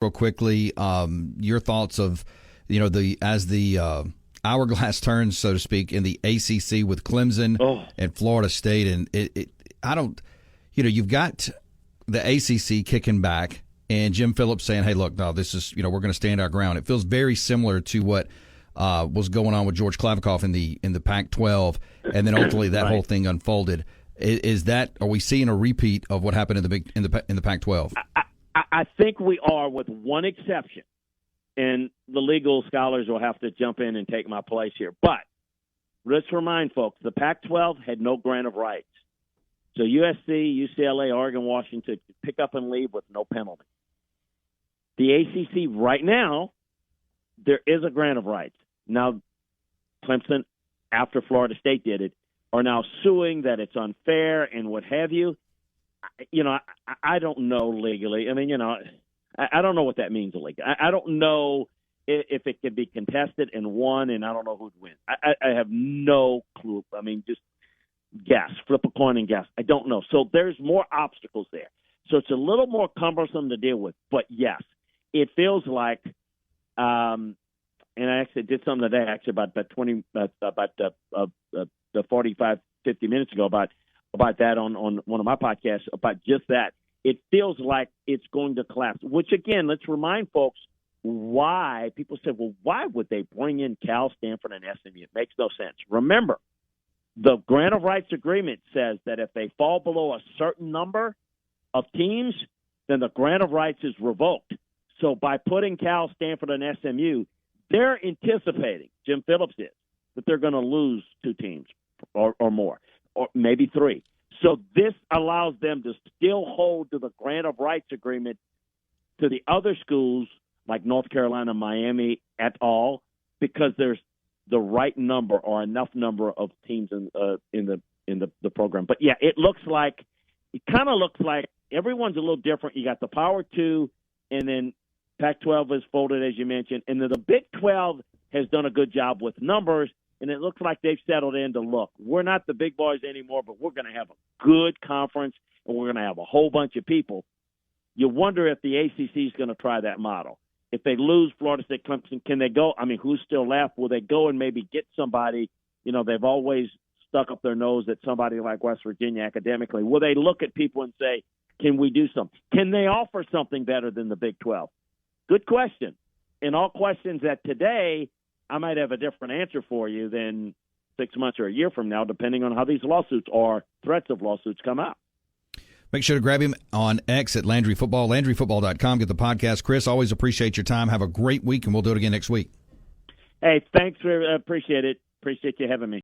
real quickly, your thoughts of, as the hourglass turns, so to speak, in the ACC with Clemson and Florida State. And you've got the ACC kicking back and Jim Phillips saying, hey, look, no, this is, we're going to stand our ground. It feels very similar to what was going on with George Klavikov in the Pac-12, and then ultimately that whole thing unfolded. Are we seeing a repeat of what happened in the Pac-12? I think we are, with one exception, and the legal scholars will have to jump in and take my place here. But let's remind folks, the Pac-12 had no grant of rights. So USC, UCLA, Oregon, Washington could pick up and leave with no penalty. The ACC right now, there is a grant of rights. Now, Clemson, after Florida State did it, are now suing that it's unfair and what have you. I don't know legally. I mean, I don't know what that means legally. I don't know if it can be contested and won, and I don't know who'd win. I have no clue. I mean, just guess, flip a coin and guess. I don't know. So there's more obstacles there. So it's a little more cumbersome to deal with. But yes, it feels like, and I actually did something today, about 45, 50 minutes ago about that on one of my podcasts, about just that. It feels like it's going to collapse, which, again, let's remind folks why. People say, well, why would they bring in Cal, Stanford, and SMU? It makes no sense. Remember, the grant of rights agreement says that if they fall below a certain number of teams, then the grant of rights is revoked. So by putting Cal, Stanford, and SMU, they're anticipating, Jim Phillips is, that they're going to lose 2 teams or more, or maybe 3. So this allows them to still hold to the grant of rights agreement to the other schools like North Carolina, Miami, et al., because there's the right number or enough number of teams in the program. But yeah, it kind of looks like everyone's a little different. You got the Power 2, and then Pac-12 is folded, as you mentioned, and then the Big 12 has done a good job with numbers. And it looks like they've settled in to, look, we're not the big boys anymore, but we're going to have a good conference, and we're going to have a whole bunch of people. You wonder if the ACC is going to try that model. If they lose Florida State, Clemson, can they go? I mean, who's still left? Will they go and maybe get somebody? They've always stuck up their nose at somebody like West Virginia academically. Will they look at people and say, can we do something? Can they offer something better than the Big 12? Good question. And all questions that today – I might have a different answer for you than 6 months or a year from now, depending on how these lawsuits or threats of lawsuits come out. Make sure to grab him on X at Landry Football, LandryFootball.com. Get the podcast. Chris, always appreciate your time. Have a great week, and we'll do it again next week. Hey, thanks. Appreciate it. Appreciate you having me.